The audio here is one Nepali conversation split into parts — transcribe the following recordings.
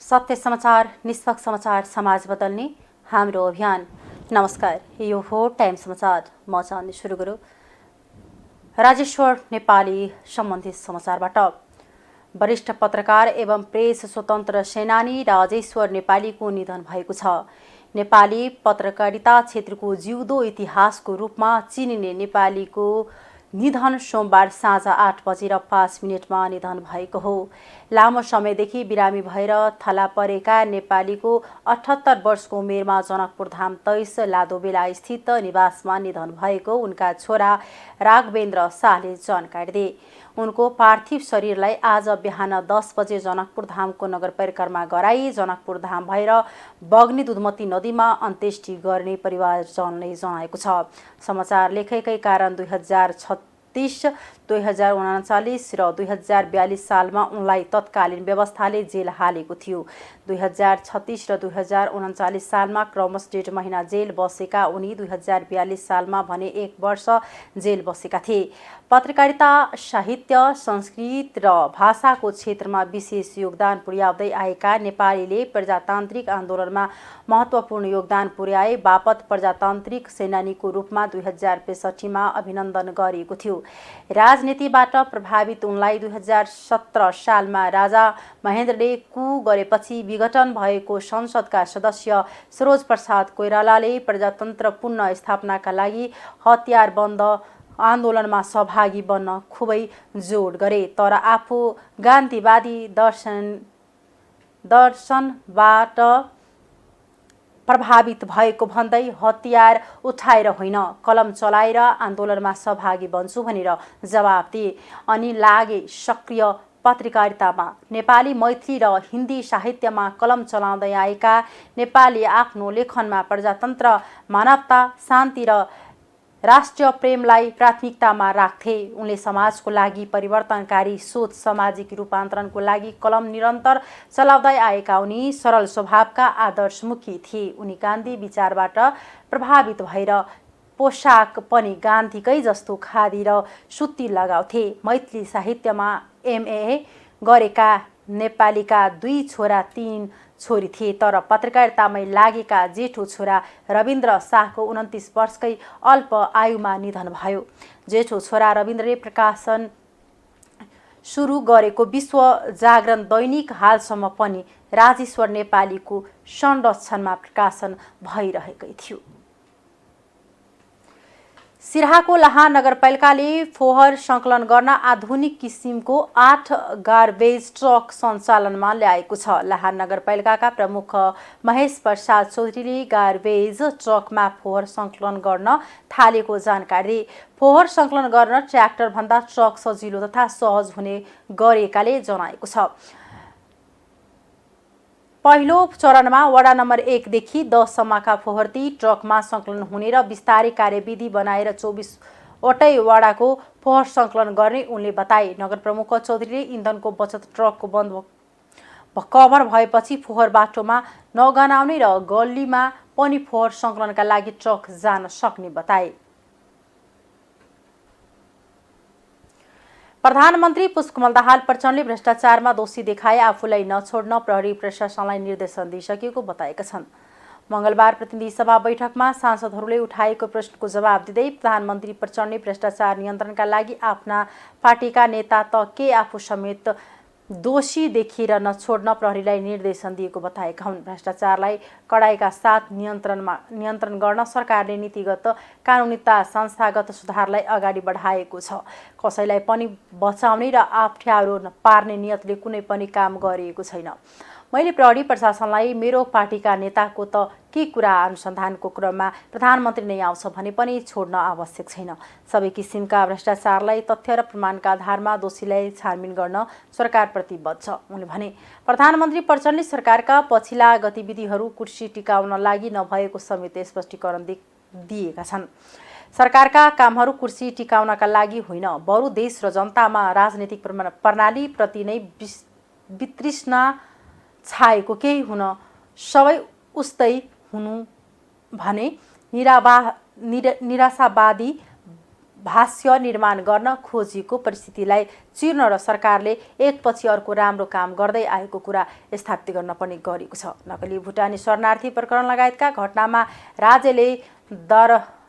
सत्य समाचार, निष्पक्ष समाचार, समाज बदल्ने हाम्रो अभियान। नमस्कार, यो हो टाइम समाचार। म चाहन्छु सुरु गरौँ राजेश्वर नेपाली सम्बन्धित समाचारबाट। वरिष्ठ पत्रकार एवं प्रेस स्वतन्त्र सेनानी राजेश्वर नेपालीको निधन भएको छ। नेपाली पत्रकारिता क्षेत्रको जिउँदो इतिहासको रूपमा चिनिने नेपालीको निधन सोमबार साँझ 8:05 निधन भएको हो। लामो समयदेखि बिरामी भएर थला परेका नेपालीको 78 वर्षको उमेरमा जनकपुर धाम 23 लादोबेला स्थित निवासमा निधन भएको उनका छोरा राघवेन्द्र शाहले जानकारी दिए। उनको पार्थिव शरीरलाई आज बिहान 10 बजे जनकपुर धामको नगर परिक्रमा गराई जनकपुर धाम भएर बग्ने दुधमती नदीमा अन्त्येष्टि गर्ने परिवारजनले जनाएको छ। समाचार लेखेकै कारण 2036, 2039 र 2042 सालमा उनलाई तत्कालीन व्यवस्थाले जेल हालेको थियो। 2036 र 2039 सालमा क्रमशः 1.5 महिना जेल बसेका उनी 2042 सालमा भने 1 वर्ष जेल बसेका थिए। पत्रकारिता, साहित्य, संस्कृत र भाषाको क्षेत्रमा विशेष योगदान पुर्याउँदै आएका नेपालीले प्रजातान्त्रिक आन्दोलनमा महत्त्वपूर्ण योगदान पुर्याए बापत प्रजातान्त्रिक सेनानीको रूपमा 2065मा अभिनन्दन गरिएको थियो। राजनीतिबाट प्रभावित उनलाई 2017 सालमा राजा महेन्द्रले कू गरेपछि विघटन भएको संसदका सदस्य सरोज प्रसाद कोइरालाले प्रजातन्त्र पुनः स्थापनाका लागि हतियारबन्द आन्दोलनमा सहभागी बन्न खुबै जोड गरे। तर आफू गान्धीवादी दर्शनबाट प्रभावित भएको भन्दै हतियार उठाएर होइन, कलम चलाएर आन्दोलनमा सहभागी बन्छु भनेर जवाब दिए। अनि लागे सक्रिय पत्रकारितामा। नेपाली, मैथिली र हिन्दी साहित्यमा कलम चलाउँदै आएका नेपाली आफ्नो लेखनमा प्रजातन्त्र, मानवता, शान्ति र राष्ट्रिय प्रेमलाई प्राथमिकतामा राख्थे। उनले समाजको लागि परिवर्तनकारी सोच, सामाजिक रूपान्तरणको लागि कलम निरन्तर चलाउँदै आएका उनी सरल स्वभावका आदर्शमुखी थिए। उनी गान्धी विचारबाट प्रभावित भएर पोसाक पनि गान्धीकै जस्तो खादी र सुत्ती लगाउँथे। मैथिली साहित्यमा MA गरेका नेपालीका 2 छोरा 3 छोरी थिए। तर पत्रकारितामै लागेका जेठो छोरा रविन्द्र शाहको 29 वर्षकै अल्प आयुमा निधन भयो। जेठो छोरा रविन्द्रले प्रकाशन सुरु गरेको विश्व जागरण दैनिक हालसम्म पनि राजेश्वर नेपालीको संरक्षणमा प्रकाशन भइरहेकै थियो। सिराहाको लाहान नगरपालिकाले फोहोर सङ्कलन गर्न आधुनिक किसिमको 8 गार्बेज ट्रक सञ्चालनमा ल्याएको छ। लाहान नगरपालिकाका प्रमुख महेश प्रसाद चौधरीले गार्बेज ट्रकमा फोहोर सङ्कलन गर्न थालेको जानकारी दिए। फोहोर सङ्कलन गर्न ट्र्याक्टरभन्दा ट्रक सजिलो तथा सहज हुने गरेकाले जनाएको छ। पहिलो चरणमा वडा नम्बर 1 देखि 10 सम्मका फोहोर ट्रकमा सङ्कलन हुने र बिस्तारै कार्यविधि बनाएर 24 वटै वडाको फोहोर सङ्कलन गर्ने उनले बताए। नगर प्रमुख चौधरीले इन्धनको बचत ट्रकको बन्द कभर भएपछि फोहोर बाटोमा नगनाउने र गल्लीमा पनि फोहोर सङ्कलनका लागि ट्रक जान सक्ने बताए। प्रधानमन्त्री पुष्पकमल दाहाल प्रचण्डले भ्रष्टाचारमा दोषी देखाए आफूलाई नछोड्न प्रहरी प्रशासनलाई निर्देशन दिइसकेको बताएका छन्। मङ्गलबार प्रतिनिधि सभा बैठकमा सांसदहरूले उठाएको प्रश्नको जवाब दिँदै प्रधानमन्त्री प्रचण्डले भ्रष्टाचार नियन्त्रणका लागि आफ्ना पार्टीका नेता त के आफू समेत दोषी देखिएर नछोड्न प्रहरीलाई निर्देशन दिएको बताएका हुन्। भ्रष्टाचारलाई कडाइका साथ नियन्त्रण गर्न सरकारले नीतिगत, कानुनीता, संस्थागत सुधारलाई अगाडि बढाएको छ। कसैलाई पनि बचाउने र अप्ठ्यारो पार्ने नियतले कुनै पनि काम गरिएको छैन। मैले प्रहरी प्रशासनलाई मेरो पार्टीका नेताको त के कुरा अनुसन्धानको क्रममा प्रधानमन्त्री नै आउँछ भने पनि छोड्न आवश्यक छैन। सबै किसिमका भ्रष्टाचारलाई तथ्य र प्रमाणका आधारमा दोषीलाई छानबिन गर्न सरकार प्रतिबद्ध छ। उनले भने प्रधानमन्त्री प्रचण्डले सरकारका पछिल्ला गतिविधिहरू कुर्सी टिकाउन लागि नभएको समेत स्पष्टीकरण दिएका छन्। सरकारका कामहरू कुर्सी टिकाउनका लागि होइन, बरु देश र जनतामा राजनीतिक प्रणालीप्रति नै वितृष्णा छाएको केही हुन सबै उस्तै हुनु भने निराशावादी भाष्य निर्माण गर्न खोजिएको परिस्थितिलाई चिर्न र सरकारले एकपछि अर्को राम्रो काम गर्दै आएको कुरा स्थापित गर्न पनि गरेको छ। नक्कली भुटानी शरणार्थी प्रकरण लगायतका घटनामा राज्यले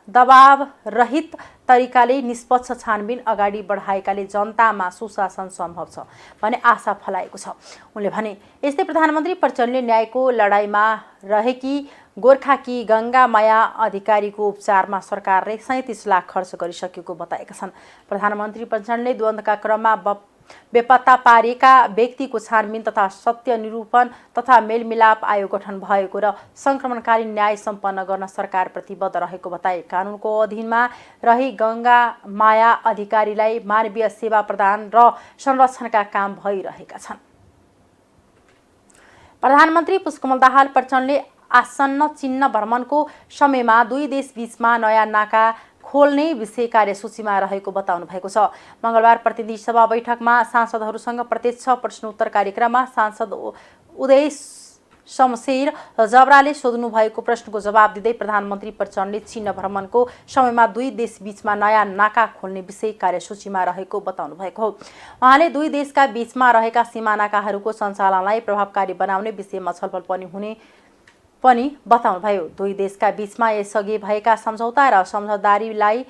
दबाव रहित तरिकाले निष्पक्ष छानबिन अगाडि बढाएकाले जनतामा सुशासन सम्भव छ भन्ने आशा फलाएको छ। उनले भने यस्तै प्रधानमन्त्री प्रचण्डले न्यायको लडाईँमा रहेकी गोर्खाकी गङ्गामाया अधिकारीको उपचारमा सरकारले 37 लाख खर्च गरिसकेको बताएका छन्। प्रधानमन्त्री प्रचण्डले द्वन्द्वका क्रममा बेपत्ता पारिएका व्यक्तिको छानबिन तथा सत्य निरूपण तथा मेलमिलाप आयोग गठन भएको र सङ्क्रमणकालीन न्याय सम्पन्न गर्न सरकार प्रतिबद्ध रहेको बताए। कानुनको अधीनमा रही गङ्गामाया अधिकारीलाई मानवीय सेवा प्रदान र संरक्षणका काम भइरहेका छन्। प्रधानमन्त्री पुष्पकमल दाहाल प्रचण्डले आसन्न चीन भ्रमणको समयमा दुई देश बीचमा नयाँ नाका खोल्ने विषय कार्यसूचीमा रहेको बताउनु भएको छ। मंगलबार प्रतिनिधि सभा बैठकमा सांसदहरूसँग प्रत्यक्ष प्रश्नोत्तर कार्यक्रममा सांसद उदय शमशेर जबराले सोध्नु भएको प्रश्नको जवाब दिँदै प्रधानमन्त्री प्रचण्डले चीन भ्रमणको समयमा दुई देश बीचमा नयाँ नाका खोल्ने विषय कार्यसूचीमा रहेको बताउनु भएको हो। उहाँले दुई देशका बीचमा रहेका सीमा नाकाहरूको सञ्चालनलाई प्रभावकारी बनाउने विषयमा छलफल पनि बताउनुभयो। दुई देशका बीचमा यसअघि भएका सम्झौता र समझदारीहरूलाई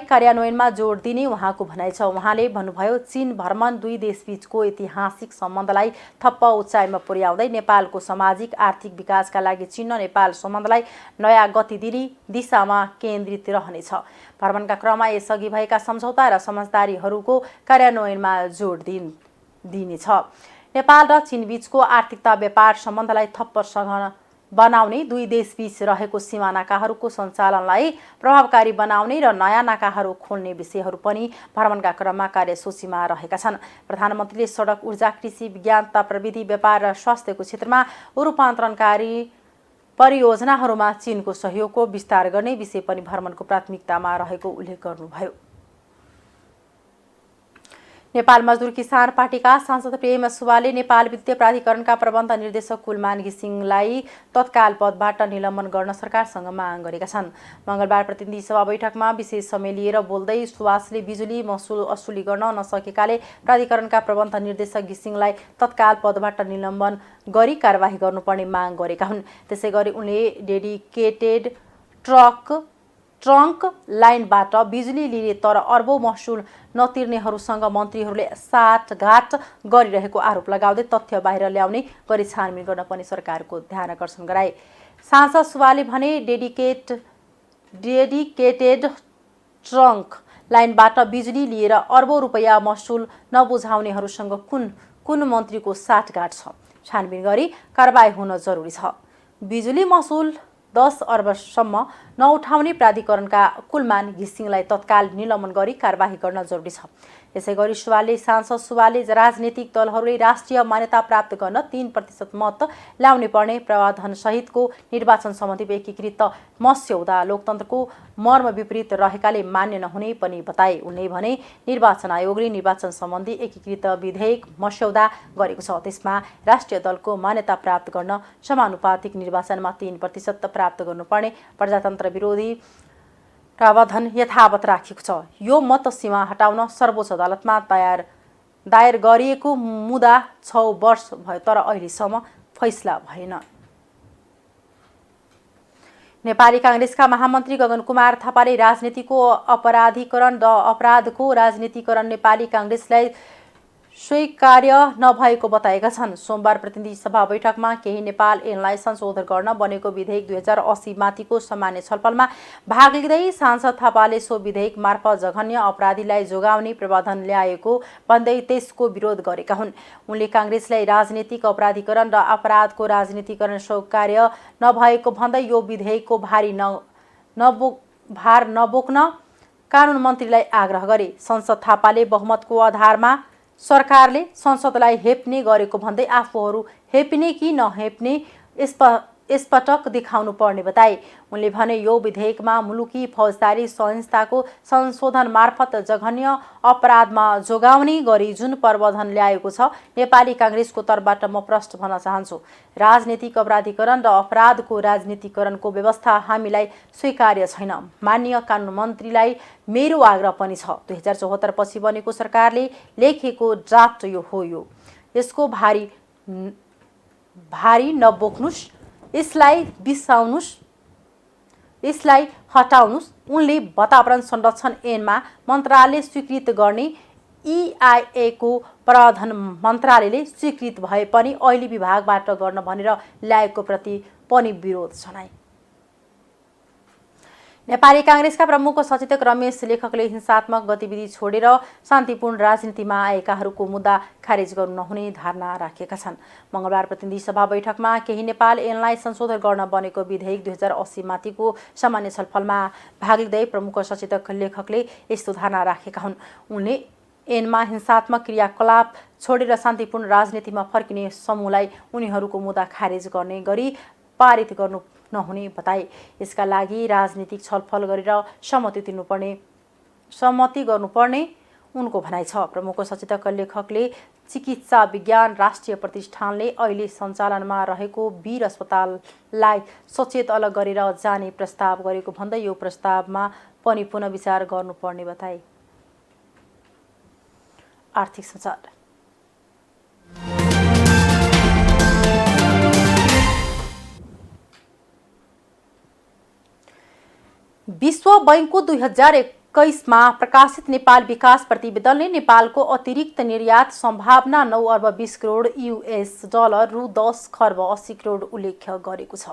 कार्यान्वयनमा जोड दिने उहाँको भनाइ छ। उहाँले भन्नुभयो चीन भ्रमण दुई देशबीचको ऐतिहासिक सम्बन्धलाई थप्प उचाइमा पुर्याउँदै नेपालको सामाजिक आर्थिक विकासका लागि चीन नेपाल सम्बन्धलाई नयाँ गति दिने दिशामा केन्द्रित रहनेछ। भ्रमणका क्रममा यसअघि भएका सम्झौता र समझदारीहरूको कार्यान्वयनमा जोड दिनेछ। नेपाल र चीनबीचको आर्थिकता व्यापार सम्बन्धलाई थप्प सघन बनाउने, दुई देशबीच रहेको सीमा नाकाहरूको सञ्चालनलाई प्रभावकारी बनाउने र नयाँ नाकाहरू खोल्ने विषयहरू पनि भ्रमणका क्रममा कार्यसूचीमा रहेका छन्। प्रधानमन्त्रीले सडक, ऊर्जा, कृषि, विज्ञान तथा प्रविधि, व्यापार र स्वास्थ्यको क्षेत्रमा रूपान्तरणकारी परियोजनाहरूमा चीनको सहयोगको विस्तार गर्ने विषय पनि भ्रमणको प्राथमिकतामा रहेको उल्लेख गर्नुभयो। नेपाल मजदुर किसान पार्टीका सांसद प्रेम सुब्बाले नेपाल वित्तीय प्राधिकरणका प्रबन्ध निर्देशक कुलमान घिसिङलाई तत्काल पदबाट निलम्बन गर्न सरकारसँग माग गरेका छन्। मंगलबार प्रतिनिधि सभा बैठकमा विशेष समय लिएर बोल्दै सुवासले बिजुली महसुल असुली गर्न नसकेकाले प्राधिकरणका प्रबन्ध निर्देशक घिसिङलाई तत्काल पदबाट निलम्बन गरी कारबाही गर्नुपर्ने माग गरेका हुन्। त्यसैगरी उनले डेडिकेटेड ट्रङ्क लाइनबाट बिजुली लिने तर अर्बौं महसुल नतिर्नेहरूसँग मन्त्रीहरूले साटघाट गरिरहेको आरोप लगाउँदै तथ्य बाहिर ल्याउने गरी छानबिन गर्न पनि सरकारको ध्यान आकर्षण गराए। सांसद सुब्बाले भने डेडिकेटेड ट्रङ्क लाइनबाट बिजुली लिएर अर्बौं रुपैयाँ महसुल नबुझाउनेहरूसँग कुन मन्त्रीको साटघाट छ, छानबिन गरी कारबाही हुन जरुरी छ। बिजुली महसुल 10 अर्बसम्म नउठाउने प्राधिकरणका कुलमान घिसिङलाई तत्काल निलम्बन गरी कारबाही गर्न जरुरी छ। यसैगरी सांसद सुब्बाले राजनीतिक दलहरूले राष्ट्रिय मान्यता प्राप्त गर्न 3% मत ल्याउने पर्ने प्रावधान सहितको निर्वाचन सम्बन्धी एकीकृत मस्यौदा लोकतन्त्रको मर्म विपरीत रहेकाले मान्य नहुने पनि बताए। उनले भने निर्वाचन आयोगले निर्वाचन सम्बन्धी एकीकृत विधेयक मस्यौदा गरेको छ। त्यसमा राष्ट्रिय दलको मान्यता प्राप्त गर्न समानुपातिक निर्वाचनमा 3% प्राप्त गर्नुपर्ने प्रजातन्त्र विरोधी प्रावधान यथावत राखिएको छ। यो मत सीमा हटाउन सर्वोच्च अदालतमा दायर गरिएको मुद्दा 6 वर्ष भयो तर अहिलेसम्म फैसला भएन। नेपाली कांग्रेसका महामन्त्री गगन कुमार थापाले राजनीतिको अपराधीकरण र अपराधको राजनीतिकरण नेपाली कांग्रेसलाई स्वीकार्य नभएको बताएका छन्। सोमबार प्रतिनिधि सभा बैठकमा केही नेपाल ऐनलाई संशोधन गर्न बनेको विधेयक 2080 माथिको सामान्य छलफलमा भाग लिँदै सांसद थापाले सो विधेयक मार्फत जघन्य अपराधीलाई जोगाउने प्रावधान ल्याएको भन्दै त्यसको विरोध गरेका हुन्। उनले कांग्रेसलाई राजनीतिक अपराधीकरण र अपराधको राजनीतिकरण स्वीकार्य नभएको भन्दै यो विधेयकको भार नबोक्न कानुन मन्त्रीलाई आग्रह गरे। संसद थापाले बहुमतको आधारमा सरकारले संसदलाई हेप्ने गरेको भन्दै आफूहरू हेप्ने कि नहेप्ने यसपटक देखाउनु पर्ने बताए। उनले भने यो विधेयकमा मुलुकी फौजदारी संहिताको संशोधन मार्फत जघन्य अपराधमा जोगाउने गरी जुन प्रावधान ल्याएको छ, नेपाली कांग्रेसको तर्फबाट म प्रश्न भन्न चाहन्छु। राजनीतिक अपराधीकरण र अपराधको राजनीतिकरणको व्यवस्था हामीलाई स्वीकार्य छैन। माननीय कानुन मन्त्रीलाई मेरो आग्रह पनि छ, 2074 पछि बनेको सरकारले लेखेको ड्राफ्ट यो हो, यसको भारी नबोक्नुस्, यसलाई बिसाउनुस्, यसलाई हटाउनुस्। उनले वातावरण संरक्षण ऐनमा मन्त्रालयले स्वीकृत गर्ने EIA को प्रावधान मन्त्रालयले स्वीकृत भए पनि अहिले विभागबाट गर्न भनेर ल्याएको प्रति पनि विरोध जनाए। नेपाली कांग्रेसका प्रमुख सचेतक रमेश लेखकले हिंसात्मक गतिविधि छोडेर शान्तिपूर्ण राजनीतिमा आएकाहरूको मुद्दा खारेज गर्नु नहुने धारणा राखेका छन्। मंगलबार प्रतिनिधि सभा बैठकमा केही नेपाल ऐनलाई संशोधन गर्न बनेको विधेयक 2080 माथिको सामान्य छलफलमा भाग लिँदै प्रमुख सचेतक लेखकले यस्तो धारणा राखेका हुन्। उनले ऐनमा हिंसात्मक क्रियाकलाप छोडेर शान्तिपूर्ण राजनीतिमा फर्किने समूहलाई उनीहरूको मुद्दा खारेज गर्ने गरी पारित गर्नु नहुने बताए। यसका लागि राजनीतिक छलफल गरेर सहमति गर्नुपर्ने उनको भनाइ छ। प्रमुख सचेतक लेखकले चिकित्सा विज्ञान राष्ट्रिय प्रतिष्ठानले अहिले सञ्चालनमा रहेको वीर अस्पताललाई सचेत अलग गरेर जाने प्रस्ताव गरेको भन्दै यो प्रस्तावमा पनि पुनः विचार गर्नुपर्ने बताए। आर्थिक समाचार। विश्व बैंकको 2021 मा प्रकाशित नेपाल विकास प्रतिवेदनले नेपालको अतिरिक्त निर्यात सम्भावना 9 अर्ब 20 करोड US डलर रु 10 खर्ब 80 करोड उल्लेख गरेको छ।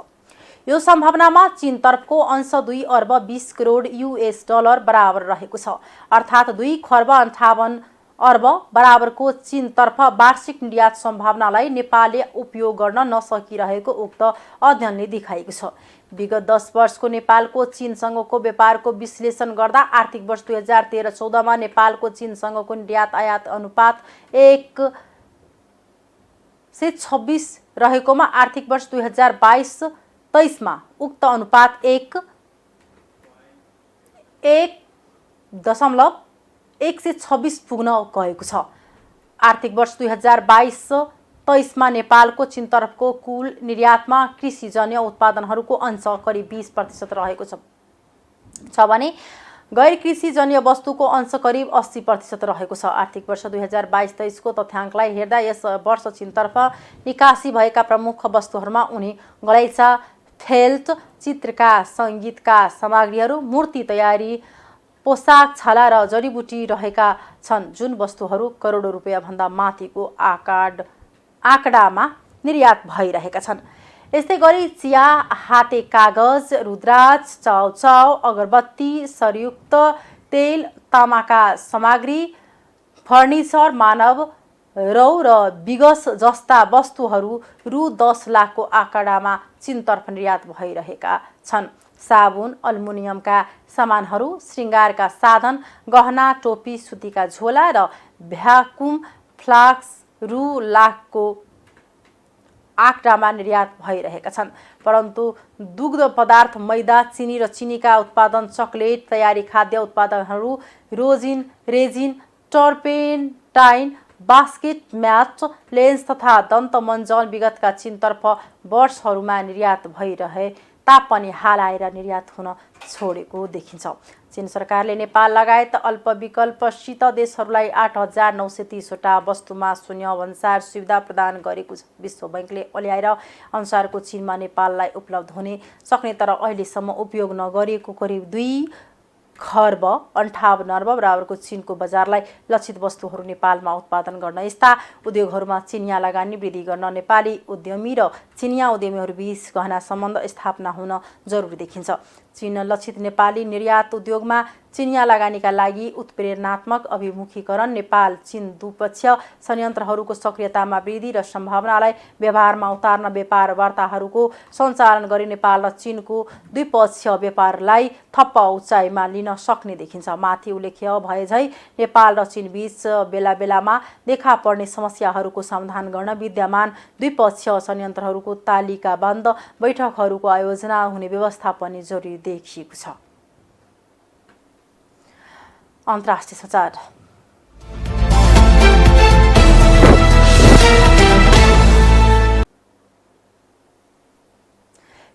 यो सम्भावनामा चीनतर्फको अंश 2 अर्ब 20 करोड US डलर बराबर रहेको छ, अर्थात् 2 खर्ब 58 अर्ब बराबरको चीनतर्फ वार्षिक निर्यात सम्भावनालाई नेपालले उपयोग गर्न नसकिरहेको उक्त अध्ययनले देखाएको छ। विगत 10 वर्षको नेपालको चीनसँगको व्यापारको विश्लेषण गर्दा आर्थिक वर्ष 2013-14 मा नेपालको चीनसँगको निर्यात आयात अनुपात 1:26 रहेकोमा आर्थिक वर्ष 2022-23 मा उक्त अनुपात 1.126 पुग्न गएको छ। आर्थिक वर्ष 2022-23 मा नेपालको चीनतर्फको कुल निर्यातमा कृषिजन्य उत्पादनहरूको अंश करिब 20% रहेको छ भने गैर कृषिजन्य वस्तुको अंश करिब 80% रहेको छ। आर्थिक वर्ष 2022-23 को तथ्याङ्कलाई हेर्दा यस वर्ष चीनतर्फ निकासी भएका प्रमुख वस्तुहरूमा उनी गलैँचा, फेल्ट, चित्रका सङ्गीतका सामग्रीहरू, मूर्ति तयारी, पोसाक, छाला र जडीबुटी रहेका छन्, जुन वस्तुहरू करोडौं रुपैयाँ भन्दा माथिको आँकडामा निर्यात भइरहेका छन्। यस्तै गरी चिया, हाते कागज, रुद्राक्ष, चाउचाउ, अगरबत्ती, सरयुक्त तेल, तामाका सामग्री, फर्निचर, मानव रौँ र विगस जस्ता वस्तुहरू रु 10 लाखको आँकडामा चीनतर्फ निर्यात भइरहेका छन्। साबुन, अल्मुनियमका सामानहरू, श्रृङ्गारका साधन, गहना, टोपी, सुतीका झोला र भ्याकुम फ्लास्क रु लाखको आँकडामा निर्यात भइरहेका छन्। परन्तु दुग्ध पदार्थ, मैदा, चिनी र चिनीका उत्पादन, चकलेट, तयारी खाद्य उत्पादनहरू, रेजिन, टर्पेन्टाइन, बास्केट म्याच, लेन्स तथा दन्तमञ्जन विगतका चीनतर्फ वर्षहरूमा निर्यात भइरहे तापनि हाल आएर निर्यात हुन छोडेको देखिन्छ। चीन सरकारले नेपाल लगायत अल्पविकल्पसित देशहरूलाई 8,930 वटा वस्तुमा शून्य भन्सार सुविधा प्रदान गरेको छ। विश्व बैंकले ल्याएर अनुसारको चीनमा नेपाललाई उपलब्ध हुने सक्ने तर अहिलेसम्म उपयोग नगरिएको करिब 2 खर्ब 58 अर्ब बराबरको चीनको बजारलाई लक्षित वस्तुहरू नेपालमा उत्पादन गर्न, यस्ता उद्योगहरूमा चिनिया लगानी वृद्धि गर्न नेपाली उद्यमी र चिनिया उद्यमीहरूबीच गहना सम्बन्ध स्थापना हुन जरुरी देखिन्छ। चीन लक्षित नेपाली निर्यात उद्योगमा चिनिया लगानीका लागि उत्प्रेरणात्मक अभिमुखीकरण नेपाल चीन द्विपक्षीय संयन्त्रहरूको सक्रियतामा वृद्धि र सम्भावनालाई व्यवहारमा उतार्न व्यापार वार्ताहरूको सञ्चालन गरी नेपाल र चीनको द्विपक्षीय व्यापारलाई थप उचाइमा लिन सक्ने देखिन्छ। माथि उल्लेख्य भएझै नेपाल र चीन बीच बेला बेलामा देखा पर्ने समस्याहरूको समाधान गर्न विद्यमान द्विपक्षीय संयन्त्रहरूको तालिकाबन्द बैठकहरूको आयोजना हुने व्यवस्था पनि जरुरी देखिएको छ। अन्तर्राष्ट्रिय समाचार।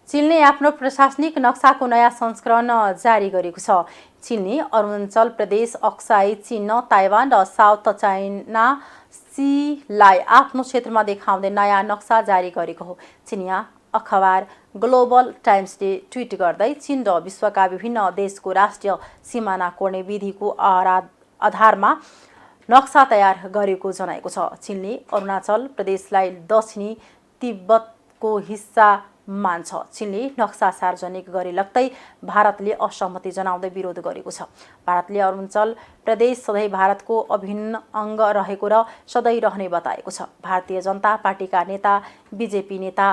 चीनले आफ्नो प्रशासनिक नक्साको नयाँ संस्करण जारी गरेको छ। चीनले अरुणाचल प्रदेश, अक्साई चीन, ताइवान र साउथ चाइना सीलाई आफ्नो क्षेत्रमा देखाउँदै नयाँ नक्सा जारी गरेको हो। चिनिया अखबार ग्लोबल टाइम्सले ट्विट गर्दै चीन र विश्वका विभिन्न देशको राष्ट्रिय सिमाना कोर्ने विधिको आधारमा नक्सा तयार गरेको जनाएको छ। चीनले अरुणाचल प्रदेशलाई दक्षिणी तिब्बतको हिस्सा मान्छ। चीनले नक्सा सार्वजनिक गरे लगत्तै भारतले असहमति जनाउँदै विरोध गरेको छ। भारतले अरुणाचल प्रदेश सधैँ भारतको अभिन्न अङ्ग रहेको र सधैँ रहने बताएको छ। भारतीय जनता पार्टीका नेता बीजेपी नेता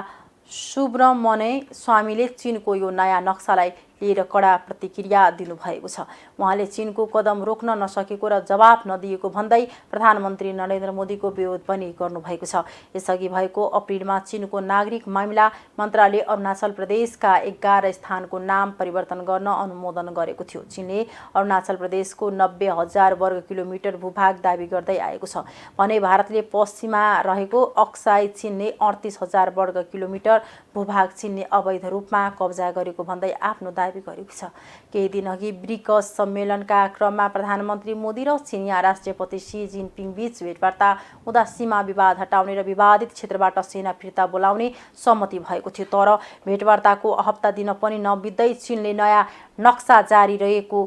सुब्रमण्य स्वामीले चीनको यो नयाँ नक्सालाई लिएर कडा प्रतिक्रिया दिनुभएको छ। उहाँले चीनको कदम रोक्न नसकेको र जवाफ नदिएको भन्दै प्रधानमन्त्री नरेन्द्र मोदीको विरोध पनि गर्नुभएको छ। यसअघि भएको अप्रिलमा चीनको नागरिक मामिला मन्त्रालयले अरुणाचल प्रदेशका 11 स्थानको नाम परिवर्तन गर्न अनुमोदन गरेको थियो। चीनले अरुणाचल प्रदेशको 90,000 वर्ग किलोमिटर भूभाग दाबी गर्दै आएको छ भने भारतले पश्चिममा रहेको अक्साई चीनले 38,000 वर्ग किलोमिटर भूभाग चीनले अवैध रूपमा कब्जा गरेको भन्दै आफ्नो दाबी गरेको छ। केही दिनअघि ब्रिक्स सम्मेलनका क्रममा प्रधानमन्त्री मोदी र चिनिया राष्ट्रपति सी जिनपिङ बीच भेटवार्ता हुँदा सीमा विवाद हटाउने र विवादित क्षेत्रबाट सेना फिर्ता बोलाउने सहमति भएको थियो। तर भेटवार्ताको हप्ता दिन पनि नबित्दै चीनले नयाँ नक्सा जारी रहेको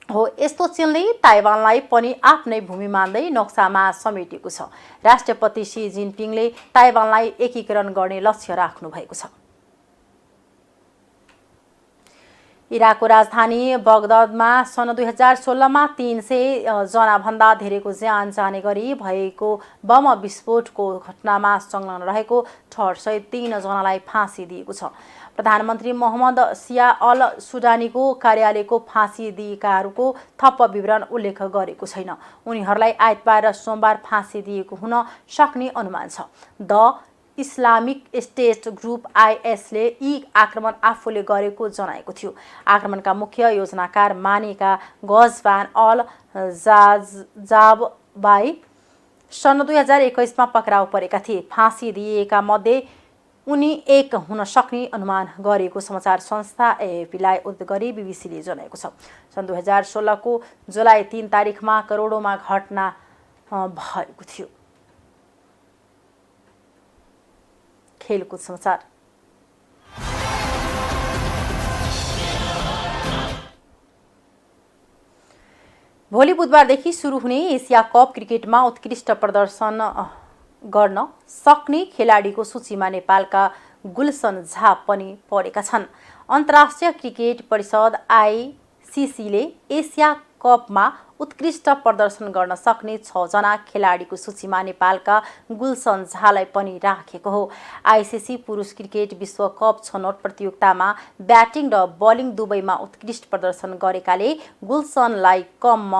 हो। यस्तो चीनले ताइवानलाई पनि आफ्नै भूमि मान्दै नक्सामा समेटेको छ। राष्ट्रपति सी जिनपिङले ताइवानलाई एकीकरण गर्ने लक्ष्य राख्नु भएको छ। इराकको राजधानी बगदादमा सन् 2016मा 300 जनाभन्दा धेरैको ज्यान जाने गरी भएको बम विस्फोटको घटनामा संलग्न रहेको ठहरसहित 3 जनालाई फाँसी दिएको छ। प्रधानमन्त्री मोहम्मद सिया अल सुडानीको कार्यालयको फाँसी दिएकाहरूको थप विवरण उल्लेख गरेको छैन। उनीहरूलाई आइतबार र सोमबार फाँसी दिएको हुन सक्ने अनुमान छ। द इस्लामिक स्टेट ग्रुप आइएसले यी आक्रमण आफूले गरेको जनाएको थियो। आक्रमणका मुख्य योजनाकार मानिएका गजवान अल जाबबाई सन् 2021मा पक्राउ परेका थिए। फाँसी दिएका मध्ये उनी एक हुन सक्ने अनुमान गरेको समाचार संस्था एएफपीलाई उद्धृत गरी बीबीसीले जनाएको छ। सन् 2016को जुलाई 3 तारिखमा करोडौँमा घटना भएको थियो। खेलकुद समाचार। भोलि बुधबारदेखि सुरु हुने एसिया कप क्रिकेटमा उत्कृष्ट प्रदर्शन गर्न सक्ने खेलाडीको सूचीमा नेपालका गुलसन झा पनि परेका छन्। अन्तर्राष्ट्रिय क्रिकेट परिषद आईसीसीले एसिया कपमा उत्कृष्ट प्रदर्शन गर्न सक्ने 6 जना खेलाडीको सूचीमा नेपालका गुलसन झालाई पनि राखेको हो। आईसीसी पुरुष क्रिकेट विश्वकप छनौट प्रतियोगितामा ब्याटिङ र बलिङ दुवैमा उत्कृष्ट प्रदर्शन गरेकाले गुलसनलाई कम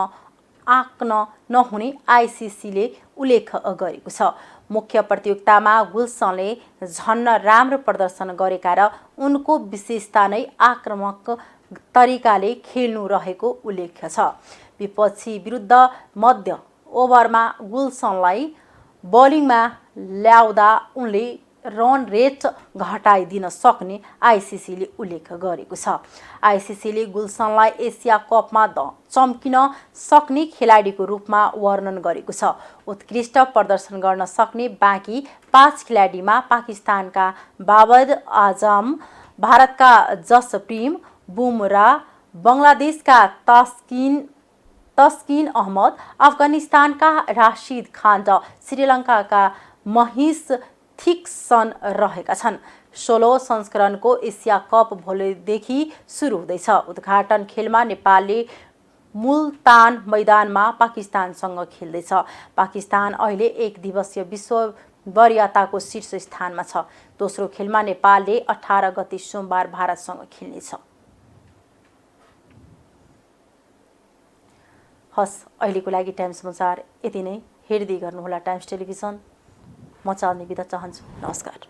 आँक्न नहुने आईसीसीले उल्लेख गरेको छ। मुख्य प्रतियोगितामा गुलसनले झन्न राम्रो प्रदर्शन गरेका र उनको विशेषता नै आक्रामक तरिकाले खेल्नु रहेको उल्लेख छ। विपक्षी विरुद्ध मध्य ओभरमा गुलसनलाई बलिङमा ल्याउँदा उनले रन रेट घटाइदिन सक्ने आईसीसीले उल्लेख गरेको छ। आईसीसीले गुलसनलाई एसिया कपमा चम्किन सक्ने खेलाडीको रूपमा वर्णन गरेको छ। उत्कृष्ट प्रदर्शन गर्न सक्ने बाँकी 5 खेलाडीमा पाकिस्तानका बाबर आजम, भारतका जसप्रित बुमराह, बङ्गलादेशका तस्किन अहमद, अफगानिस्तानका राशिद खान र श्रीलङ्काका महेश थिक्सन रहेका छन्। 16औं संस्करणको एसिया कप भोलिदेखि सुरु हुँदैछ। उद्घाटन खेलमा नेपालले मुल्तान मैदानमा पाकिस्तानसँग खेल्दैछ। पाकिस्तान अहिले एक दिवसीय विश्व वरियताको शीर्ष स्थानमा छ। दोस्रो खेलमा नेपालले 18 गते सोमबार भारतसँग खेल्नेछ। हस्, अहिलेको लागि टाइम समाचार यति नै। हेर्दै गर्नुहोला टाइम्स टेलिभिजन। म चाँदनी बिदा चाहन्छु। नमस्कार।